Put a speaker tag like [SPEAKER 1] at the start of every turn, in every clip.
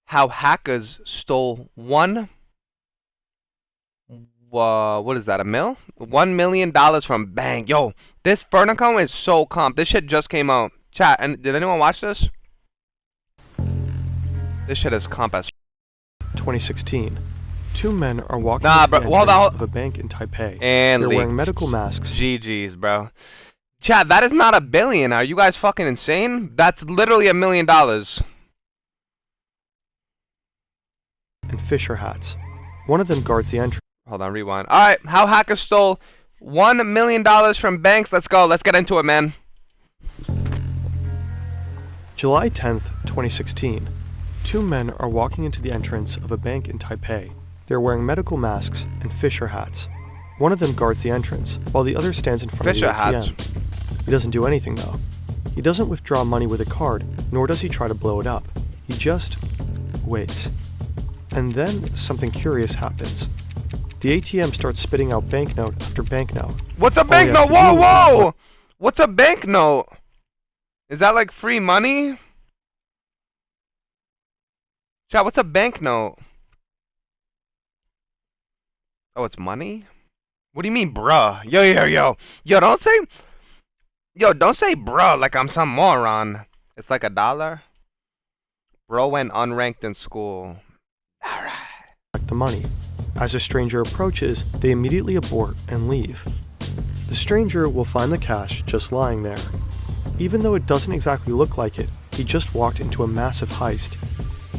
[SPEAKER 1] how hackers stole what is that, $1 million from bank. Yo, this Furnicom is so comp. This shit just came out. Chat, and did anyone watch this? This shit is comp as
[SPEAKER 2] 2016. Two men are walking into the entrance of a bank in Taipei.
[SPEAKER 1] And
[SPEAKER 2] they're wearing medical masks.
[SPEAKER 1] GG's, bro. Chat, that is not $1 billion. Are you guys fucking insane? That's literally $1 million.
[SPEAKER 2] And fisher hats. One of them guards the entrance.
[SPEAKER 1] Hold on, rewind. Alright, how hackers stole $1 million from banks. Let's go. Let's get into it, man.
[SPEAKER 2] July 10th, 2016. Two men are walking into the entrance of a bank in Taipei. They're wearing medical masks and fisher hats. One of them guards the entrance, while the other stands in front of the ATM. He doesn't do anything, though. He doesn't withdraw money with a card, nor does he try to blow it up. He just waits. And then something curious happens. The ATM starts spitting out banknote after banknote.
[SPEAKER 1] What's a banknote? Whoa, whoa! What's a banknote? Is that like free money? Chat, what's a banknote? Oh, it's money? What do you mean, bruh? Yo, don't say bruh like I'm some moron. It's like $1. Bro went unranked in school. Alright.
[SPEAKER 2] The money. As a stranger approaches, they immediately abort and leave. The stranger will find the cash just lying there. Even though it doesn't exactly look like it, he just walked into a massive heist.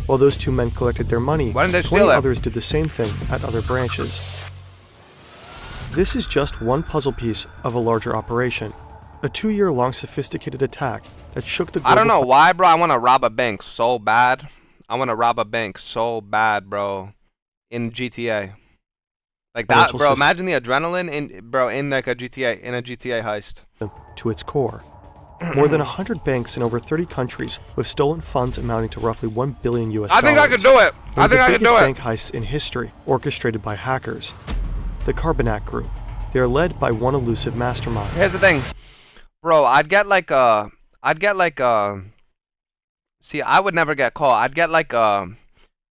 [SPEAKER 2] While those two men collected their money, 20 others did the same thing at other branches. This is just one puzzle piece of a larger operation. A 2-year-long sophisticated attack that shook the global...
[SPEAKER 1] I don't know why, bro. I want to rob a bank so bad. I want to rob a bank so bad, bro. In GTA. Like that, bro. Imagine the adrenaline in like a GTA heist.
[SPEAKER 2] To its core. More than 100 banks in over 30 countries with stolen funds amounting to roughly $1 billion US.
[SPEAKER 1] I think I could do it. I think I could do it.
[SPEAKER 2] Bank heists in history, orchestrated by hackers. The Carbonac Group. They are led by one elusive mastermind.
[SPEAKER 1] Here's the thing, bro. See, I would never get caught. I'd get like a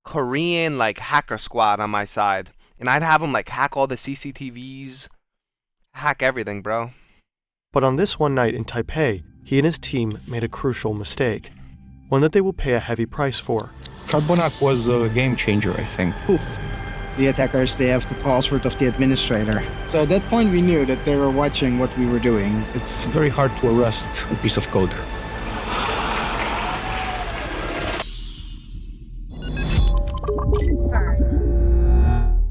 [SPEAKER 1] Korean like hacker squad on my side, and I'd have them like hack all the CCTVs, hack everything, bro.
[SPEAKER 2] But on this one night in Taipei, he and his team made a crucial mistake, one that they will pay a heavy price for.
[SPEAKER 3] Carbonac was a game changer, I think.
[SPEAKER 4] Poof. The attackers, they have the password of the administrator. So at that point we knew that they were watching what we were doing.
[SPEAKER 3] It's very hard to arrest a piece of code.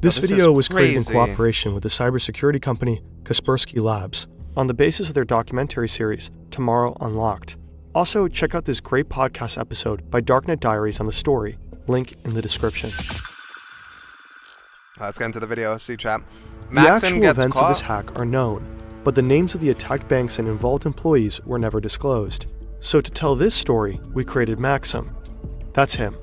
[SPEAKER 2] This video was created in cooperation with the cybersecurity company Kaspersky Labs on the basis of their documentary series, Tomorrow Unlocked. Also, check out this great podcast episode by Darknet Diaries on the story, link in the description.
[SPEAKER 1] Let's get into the video, see chat.
[SPEAKER 2] The actual events of this hack are known, but the names of the attacked banks and involved employees were never disclosed. So to tell this story, we created Maxim. That's him.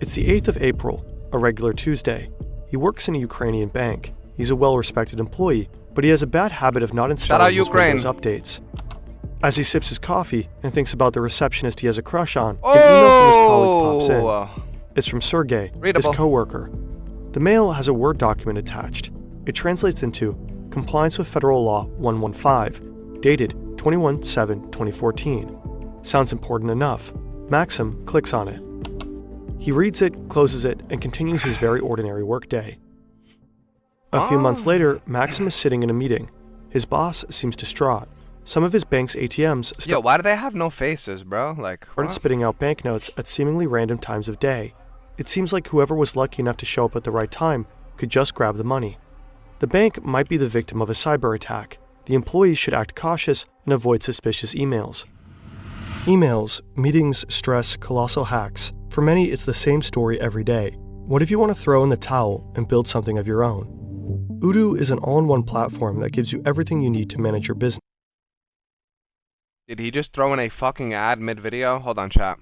[SPEAKER 2] It's the 8th of April, a regular Tuesday. He works in a Ukrainian bank. He's a well-respected employee, but he has a bad habit of not installing his Windows updates. As he sips his coffee and thinks about the receptionist he has a crush on, an email from his colleague pops in. It's from Sergey, his co-worker. The mail has a Word document attached. It translates into Compliance with Federal Law 115, dated 21/7/2014. Sounds important enough. Maxim clicks on it. He reads it, closes it, and continues his very ordinary workday. A few months later, Maxim is sitting in a meeting. His boss seems distraught. Some of his bank's ATMs
[SPEAKER 1] why do they have no faces, bro? Like,
[SPEAKER 2] started spitting out banknotes at seemingly random times of day. It seems like whoever was lucky enough to show up at the right time could just grab the money. The bank might be the victim of a cyber attack. The employees should act cautious and avoid suspicious emails. Emails, meetings, stress, colossal hacks. For many, it's the same story every day. What if you want to throw in the towel and build something of your own? Odoo is an all-in-one platform that gives you everything you need to manage your business.
[SPEAKER 1] Did he just throw in a fucking ad mid-video? Hold on, chat.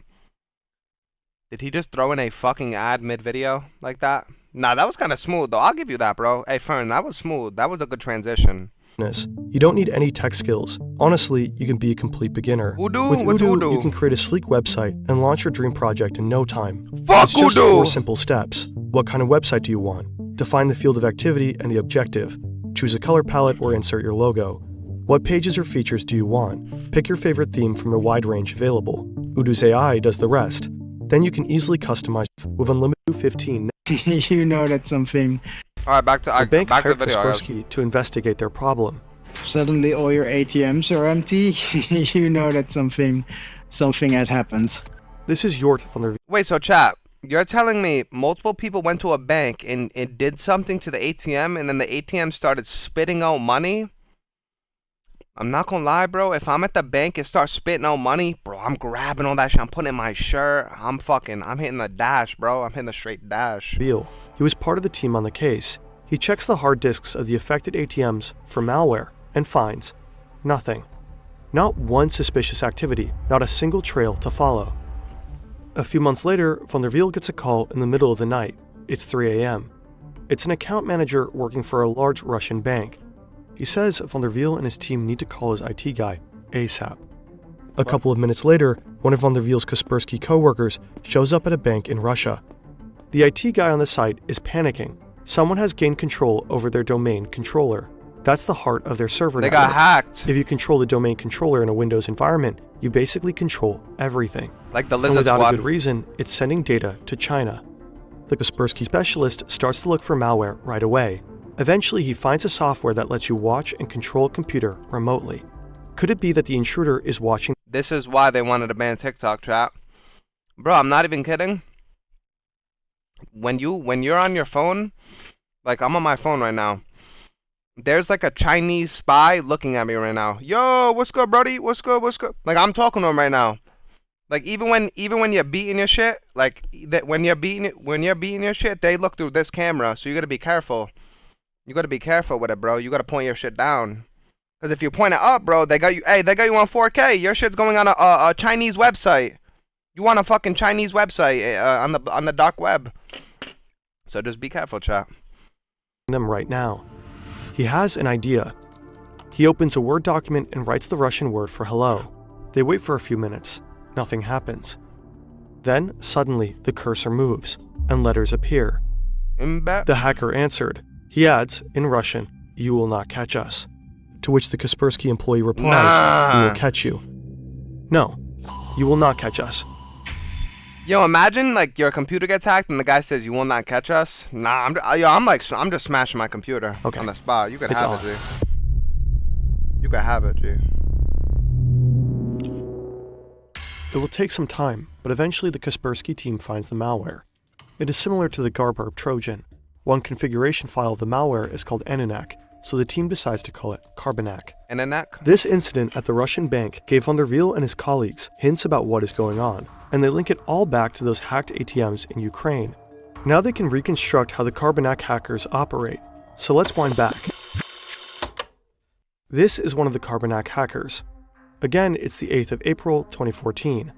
[SPEAKER 1] Did he just throw in a fucking ad mid-video like that? Nah, that was kind of smooth, though. I'll give you that, bro. Hey, Fern, that was smooth. That was a good transition.
[SPEAKER 2] You don't need any tech skills. Honestly, you can be a complete beginner.
[SPEAKER 1] Udo?
[SPEAKER 2] With
[SPEAKER 1] What's
[SPEAKER 2] Udo,
[SPEAKER 1] Udo?
[SPEAKER 2] you can create a sleek website and launch your dream project in no time.
[SPEAKER 1] Fuck
[SPEAKER 2] It's just
[SPEAKER 1] Udo!
[SPEAKER 2] 4 simple steps. What kind of website do you want? Define the field of activity and the objective. Choose a color palette or insert your logo. What pages or features do you want? Pick your favorite theme from the wide range available. Udo's AI does the rest. Then you can easily customize with unlimited 15.
[SPEAKER 4] You know that's something.
[SPEAKER 1] Alright, back to
[SPEAKER 2] The bank
[SPEAKER 1] back to the
[SPEAKER 2] hired
[SPEAKER 1] video.
[SPEAKER 2] Kaspersky to investigate their problem.
[SPEAKER 4] Suddenly all your ATMs are empty. You know that something has happened.
[SPEAKER 2] This is Jort van der
[SPEAKER 1] Wait, so chat, you're telling me multiple people went to a bank and it did something to the ATM and then the ATM started spitting out money? I'm not gonna lie, bro. If I'm at the bank and start spitting out money, bro, I'm grabbing all that shit. I'm putting it in my shirt. I'm hitting the dash, bro. I'm hitting the straight dash.
[SPEAKER 2] He was part of the team on the case. He checks the hard disks of the affected ATMs for malware and finds nothing. Not one suspicious activity, not a single trail to follow. A few months later, Van der Wiel gets a call in the middle of the night. It's 3 a.m. It's an account manager working for a large Russian bank. He says Van der Wiel and his team need to call his IT guy ASAP. A couple of minutes later, one of Van der Wiel's Kaspersky co-workers shows up at a bank in Russia. The IT guy on the site is panicking. Someone has gained control over their domain controller. That's the heart of their server
[SPEAKER 1] They
[SPEAKER 2] network.
[SPEAKER 1] got hacked.
[SPEAKER 2] If you control the domain controller in a Windows environment, you basically control everything.
[SPEAKER 1] Like the
[SPEAKER 2] And
[SPEAKER 1] Lizard
[SPEAKER 2] without
[SPEAKER 1] Squad.
[SPEAKER 2] a good reason, it's sending data to China. The Kaspersky specialist starts to look for malware right away. Eventually, he finds a software that lets you watch and control a computer remotely. Could it be that the intruder is watching?
[SPEAKER 1] This is why they wanted to ban TikTok, chat. Bro, I'm not even kidding. When you're on your phone, like I'm on my phone right now, there's like a Chinese spy looking at me right now. Yo, what's good, brody? What's good? What's good? Like I'm talking to him right now. Like even when you're beating your shit, like when you're beating your shit, they look through this camera. So you gotta be careful. You gotta be careful with it, bro. You gotta point your shit down. Cause if you point it up, bro, they got you. Hey, they got you on 4K. Your shit's going on a Chinese website. You want a fucking Chinese website on the dark web. So just be careful, chat.
[SPEAKER 2] Them right now. He has an idea. He opens a Word document and writes the Russian word for hello. They wait for a few minutes. Nothing happens. Then, suddenly, the cursor moves, and letters appear. The hacker answered. He adds, in Russian, "You will not catch us." To which the Kaspersky employee replies,
[SPEAKER 1] Nah.
[SPEAKER 2] "We will catch you." No, you will not catch us.
[SPEAKER 1] Yo, imagine like your computer gets hacked and the guy says you will not catch us. Nah, I'm just smashing my computer
[SPEAKER 2] Okay.
[SPEAKER 1] on the spot. You could
[SPEAKER 2] It's
[SPEAKER 1] have
[SPEAKER 2] on.
[SPEAKER 1] it, G. You could have it, G.
[SPEAKER 2] It will take some time, but eventually the Kaspersky team finds the malware. It is similar to the Garburb Trojan. One configuration file of the malware is called Ananak, so the team decides to call it Carbonac.
[SPEAKER 1] And then that.
[SPEAKER 2] This incident at the Russian bank gave Van der Wiel and his colleagues hints about what is going on, and they link it all back to those hacked ATMs in Ukraine. Now they can reconstruct how the Carbonac hackers operate. So let's wind back. This is one of the Carbonac hackers. Again, it's the 8th of April, 2014.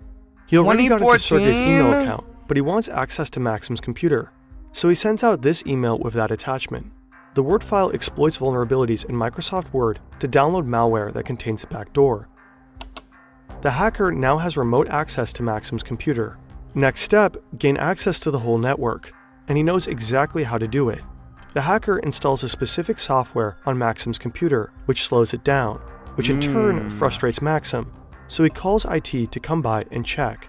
[SPEAKER 2] He already got into Sergey's email
[SPEAKER 1] 2014?
[SPEAKER 2] account, but he wants access to Maxim's computer. So he sends out this email with that attachment. The Word file exploits vulnerabilities in Microsoft Word to download malware that contains a backdoor. The hacker now has remote access to Maxim's computer. Next step, gain access to the whole network, and he knows exactly how to do it. The hacker installs a specific software on Maxim's computer, which slows it down, which in turn frustrates Maxim, so he calls IT to come by and check.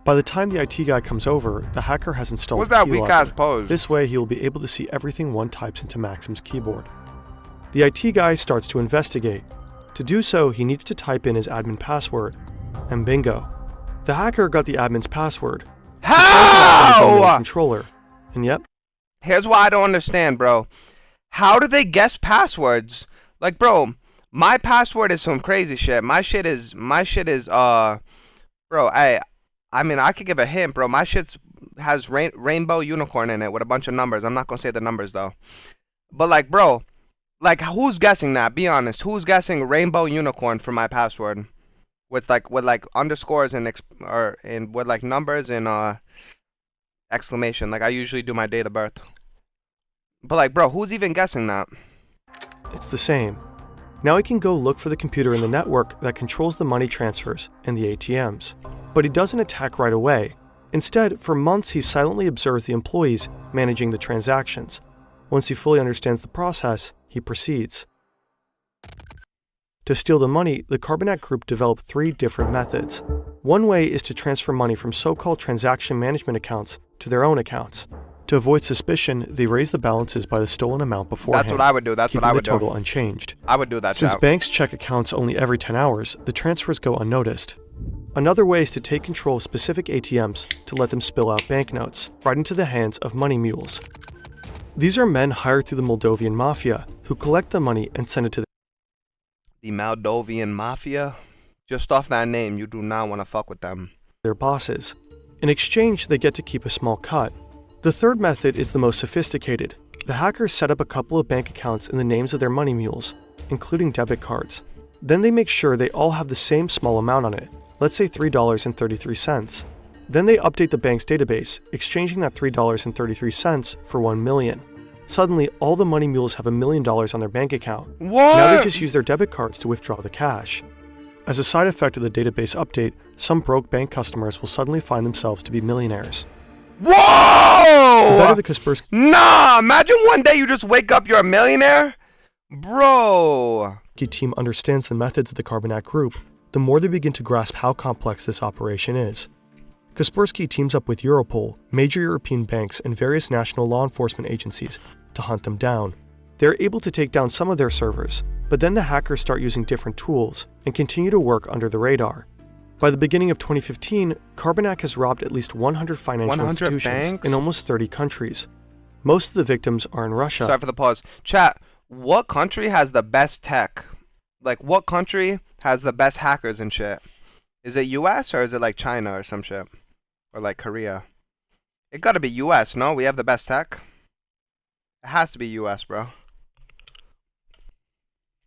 [SPEAKER 2] By the time the IT guy comes over, the hacker has installed
[SPEAKER 1] What's that
[SPEAKER 2] a
[SPEAKER 1] weak
[SPEAKER 2] keylogger.
[SPEAKER 1] ass pose?
[SPEAKER 2] This way he will be able to see everything one types into Maxim's keyboard. The IT guy starts to investigate. To do so, he needs to type in his admin password, and bingo. The hacker got the admin's password.
[SPEAKER 1] How?
[SPEAKER 2] Controller. And yep,
[SPEAKER 1] Here's what I don't understand, bro. How do they guess passwords? Like, bro, my password is some crazy shit. My shit is, bro, I mean, I could give a hint, bro. My shit's has rainbow unicorn in it with a bunch of numbers. I'm not gonna say the numbers, though. But, like, bro, like, who's guessing that? Be honest. Who's guessing rainbow unicorn for my password? With underscores and with like numbers and exclamation. Like I usually do my date of birth. But like, bro, who's even guessing that?
[SPEAKER 2] it's the same. Now he can go look for the computer in the network that controls the money transfers and the ATMs. But he doesn't attack right away. Instead, for months he silently observes the employees managing the transactions. Once he fully understands the process, he proceeds. To steal the money, the Carbonac Group developed 3 different methods. One way is to transfer money from so-called transaction management accounts to their own accounts. To avoid suspicion, they raise the balances by the stolen amount beforehand.
[SPEAKER 1] That's what I would do. That's what I would do.
[SPEAKER 2] Keeping the total unchanged.
[SPEAKER 1] I would do that.
[SPEAKER 2] Since banks check accounts only every 10 hours, the transfers go unnoticed. Another way is to take control of specific ATMs to let them spill out banknotes right into the hands of money mules. These are men hired through the Moldovan mafia who collect the money and send it to
[SPEAKER 1] the Moldovan mafia? Just off that name, you do not want to fuck with them.
[SPEAKER 2] Their bosses. In exchange, they get to keep a small cut. The third method is the most sophisticated. The hackers set up a couple of bank accounts in the names of their money mules, including debit cards. Then they make sure they all have the same small amount on it, let's say $3.33. Then they update the bank's database, exchanging that $3.33 for $1 million. Suddenly, all the money mules have $1 million on their bank account.
[SPEAKER 1] What?
[SPEAKER 2] Now they just use their debit cards to withdraw the cash. As a side effect of the database update, some broke bank customers will suddenly find themselves to be millionaires.
[SPEAKER 1] Whoa!
[SPEAKER 2] The better the Kaspersky
[SPEAKER 1] Nah, imagine one day you just wake up, you're a millionaire? Bro.
[SPEAKER 2] team understands the methods of the Carbonac Group, the more they begin to grasp how complex this operation is. Kaspersky teams up with Europol, major European banks, and various national law enforcement agencies to hunt them down. They're able to take down some of their servers, but then the hackers start using different tools and continue to work under the radar. By the beginning of 2015, Carbonac has robbed at least 100 financial institutions
[SPEAKER 1] banks?
[SPEAKER 2] in almost 30 countries. Most of the victims are in Russia.
[SPEAKER 1] Sorry for the pause. Chat, what country has the best tech? Like, what country has the best hackers and shit? Is it US or is it like China or some shit? Or like Korea? It gotta be US, no? We have the best tech? It has to be US, bro.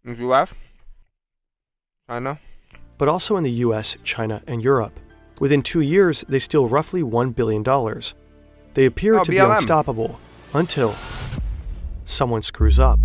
[SPEAKER 1] Is US? China?
[SPEAKER 2] But also in the US, China, and Europe. Within 2 years, they steal roughly $1 billion. They appear to be
[SPEAKER 1] BLM.
[SPEAKER 2] unstoppable until someone screws up.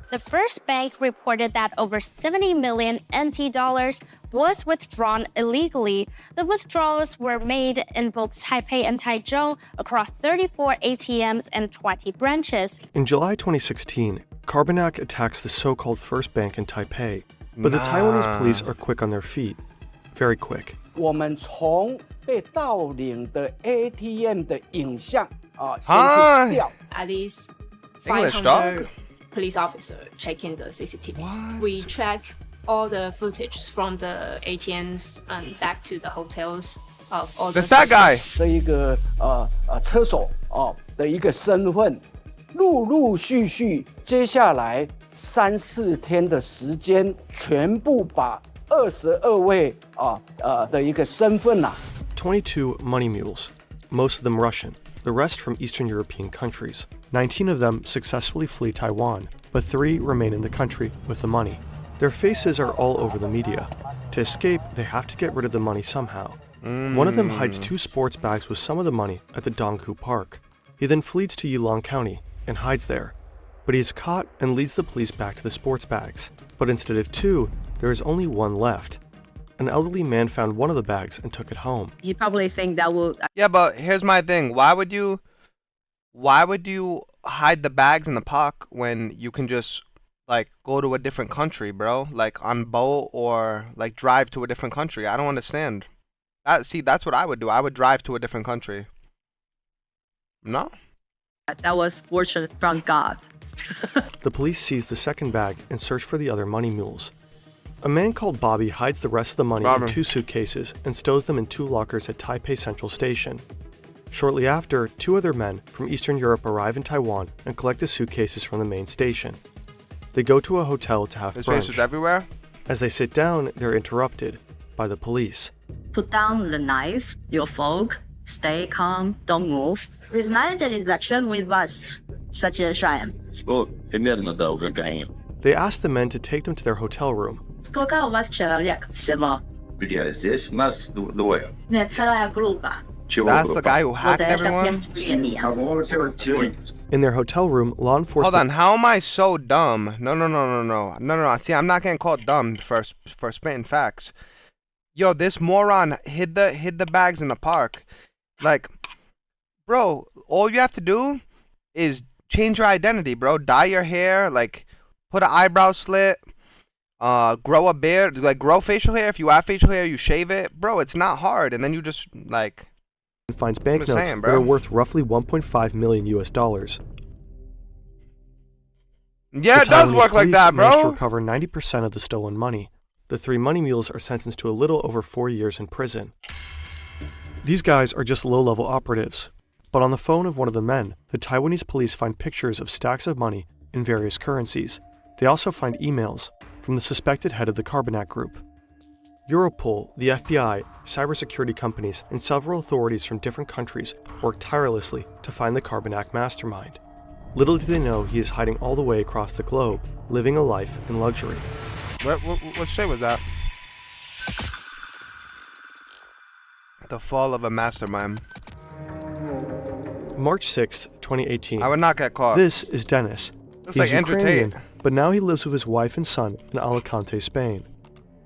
[SPEAKER 5] The first bank reported that over 70 million NT dollars was withdrawn illegally. The withdrawals were made in both Taipei and Taichung across 34 ATMs and 20 branches.
[SPEAKER 2] In July 2016, Carbonac attacks the so-called first bank in Taipei, but the Taiwanese police are quick on their feet. Very quick.
[SPEAKER 6] 我们从被盗领的 ATM 的影像先去调。
[SPEAKER 7] At least
[SPEAKER 1] English
[SPEAKER 7] 500
[SPEAKER 1] dog?
[SPEAKER 7] police officer checking the CCTVs.
[SPEAKER 1] What?
[SPEAKER 7] We track all the footage from the ATMs and back to the hotels of all the
[SPEAKER 1] That's that guy!
[SPEAKER 6] 这一个车手的一个身份，陆陆续续，接下来3、4天的时间，全部把22位的一个身份
[SPEAKER 2] 22 money mules, most of them Russian, the rest from Eastern European countries. 19 of them successfully flee Taiwan, but 3 remain in the country with the money. Their faces are all over the media. To escape, they have to get rid of the money somehow. One of them hides 2 sports bags with some of the money at the Donghu Park. He then flees to Yulong County and hides there. But he is caught and leads the police back to the sports bags. But instead of 2, there is only 1 left. An elderly man found one of the bags and took it home.
[SPEAKER 8] You probably think that will
[SPEAKER 1] Yeah, but here's my thing. Why would you hide the bags in the park when you can just like go to a different country, bro? Like on boat or like drive to a different country. I don't understand. That's what I would do. I would drive to a different country. No?
[SPEAKER 8] that was fortune from God.
[SPEAKER 2] The police seize the second bag and search for the other money mules. A man called Bobby hides the rest of the money in 2 suitcases and stows them in 2 lockers at Taipei Central Station. Shortly after, 2 other men from Eastern Europe arrive in Taiwan and collect the suitcases from the main station. They go to a hotel to have
[SPEAKER 1] There's
[SPEAKER 2] brunch.
[SPEAKER 1] faces everywhere?
[SPEAKER 2] As they sit down, they're interrupted by the police.
[SPEAKER 8] Put down the knife, your fork, stay calm, don't move. Resign the election with us, such as I am.
[SPEAKER 2] They ask the men to take them to their hotel room.
[SPEAKER 8] Сколько у вас человек всего?
[SPEAKER 9] Здесь нас двое.
[SPEAKER 8] Нет, целая группа.
[SPEAKER 9] Чего
[SPEAKER 1] That's the
[SPEAKER 9] группа?
[SPEAKER 1] guy who hacked
[SPEAKER 8] Вот это
[SPEAKER 1] everyone?
[SPEAKER 8] преступление.
[SPEAKER 2] In their hotel room, law enforcement...
[SPEAKER 1] Hold on, how am I so dumb? No. See, I'm not getting called dumb for spitting facts. Yo, this moron hid the bags in the park. Like, bro, all you have to do is change your identity, bro. Dye your hair, like, put an eyebrow slit, grow a beard, like, grow facial hair. If you have facial hair, you shave it. Bro, it's not hard. And then you just, like...
[SPEAKER 2] finds banknotes that are worth roughly 1.5 million US dollars.
[SPEAKER 1] Yeah, it does work like that, bro.
[SPEAKER 2] Managed to recover 90% of the stolen money. The 3 money mules are sentenced to a little over 4 years in prison. These guys are just low-level operatives. But on the phone of one of the men, the Taiwanese police find pictures of stacks of money in various currencies. They also find emails from the suspected head of the Carbonac Group. Europol, the FBI, cybersecurity companies, and several authorities from different countries work tirelessly to find the Carbonac mastermind. Little do they know he is hiding all the way across the globe, living a life in luxury.
[SPEAKER 1] What shit was that? The fall of a mastermind.
[SPEAKER 2] March 6th, 2018.
[SPEAKER 1] I would not get caught.
[SPEAKER 2] This is Dennis.
[SPEAKER 1] Looks
[SPEAKER 2] He's
[SPEAKER 1] like Andrew
[SPEAKER 2] Ukrainian,
[SPEAKER 1] Tate.
[SPEAKER 2] but now he lives with his wife and son in Alicante, Spain.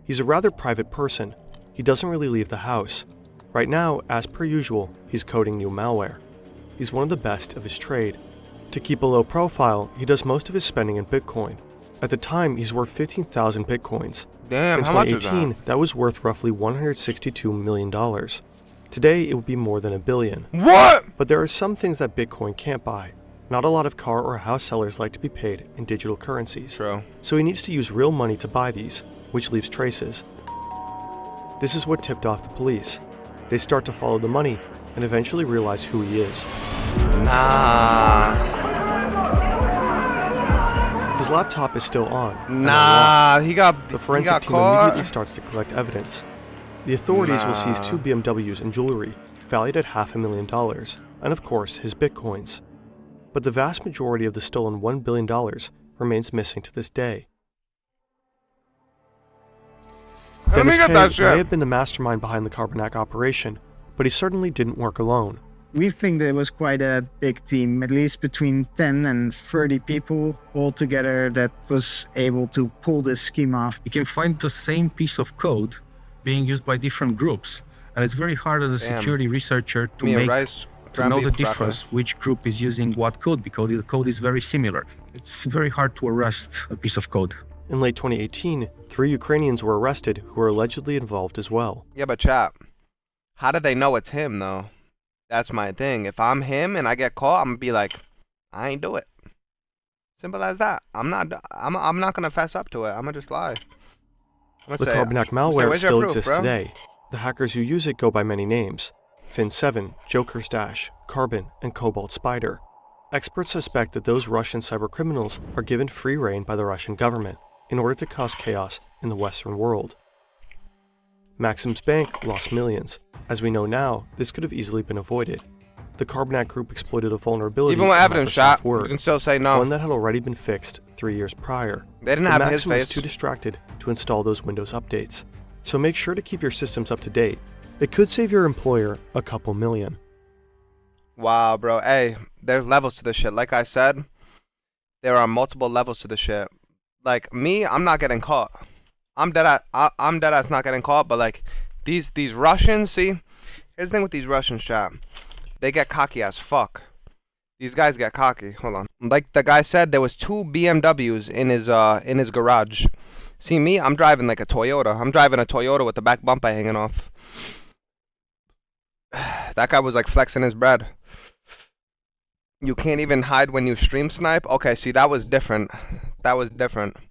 [SPEAKER 2] He's a rather private person. He doesn't really leave the house. Right now, as per usual, he's coding new malware. He's one of the best of his trade. To keep a low profile, he does most of his spending in Bitcoin. At the time, he's worth 15,000 Bitcoins.
[SPEAKER 1] Damn,
[SPEAKER 2] in
[SPEAKER 1] how much is
[SPEAKER 2] 2018, that was worth roughly $162 million. Today, it would be more than $1 billion.
[SPEAKER 1] What?
[SPEAKER 2] But there are some things that Bitcoin can't buy. Not a lot of car or house sellers like to be paid in digital currencies.
[SPEAKER 1] True.
[SPEAKER 2] So he needs to use real money to buy these, which leaves traces. This is what tipped off the police. They start to follow the money and eventually realize who he is.
[SPEAKER 1] Nah.
[SPEAKER 2] His laptop is still on.
[SPEAKER 1] Nah,
[SPEAKER 2] the forensic team immediately starts to collect evidence. The authorities will seize 2 BMWs and jewelry, valued at $500,000, and of course, his bitcoins. But the vast majority of the stolen $1 billion remains missing to this day. Dennis K may have been the mastermind behind the Carbonac operation, but he certainly didn't work alone.
[SPEAKER 4] We think that it was quite a big team, at least between 10 and 30 people all together that was able to pull this scheme off.
[SPEAKER 3] You can find the same piece of code being used by different groups, and it's very hard as a security researcher to know the difference which group is using what code, because the code is very similar. It's very hard to arrest a piece of code.
[SPEAKER 2] In late 2018, 3 Ukrainians were arrested who were allegedly involved as well.
[SPEAKER 1] Yeah, but chap, how did they know it's him though? That's my thing. If I'm him and I get caught, I'm gonna be like, I ain't do it. Simple as that. I'm not gonna fess up to it. I'm gonna just lie.
[SPEAKER 2] The Carbonac malware still exists today. The hackers who use it go by many names: Fin7, Joker's Dash, Carbon, and Cobalt Spider. Experts suspect that those Russian cybercriminals are given free rein by the Russian government in order to cause chaos in the Western world. Maxim's bank lost millions. As we know now, this could have easily been avoided. The Carbonac Group exploited a vulnerability
[SPEAKER 1] even with evidence shot, you can still say no.
[SPEAKER 2] One that had already been fixed 3 years prior.
[SPEAKER 1] They didn't have his face.
[SPEAKER 2] Maxim was too distracted to install those Windows updates. So make sure to keep your systems up to date. It could save your employer a couple million.
[SPEAKER 1] Wow, bro. Hey, there's levels to this shit. Like I said, there are multiple levels to this shit. Like me, I'm not getting caught. I'm dead ass not getting caught. But like these Russians, see, here's the thing with these Russians, chat. They get cocky as fuck. These guys get cocky. Hold on. Like the guy said, there was 2 BMWs in his garage. See me, I'm driving like a Toyota. I'm driving a Toyota with the back bumper hanging off. That guy was like flexing his bread. You can't even hide when you stream snipe? Okay, see, that was different. That was different.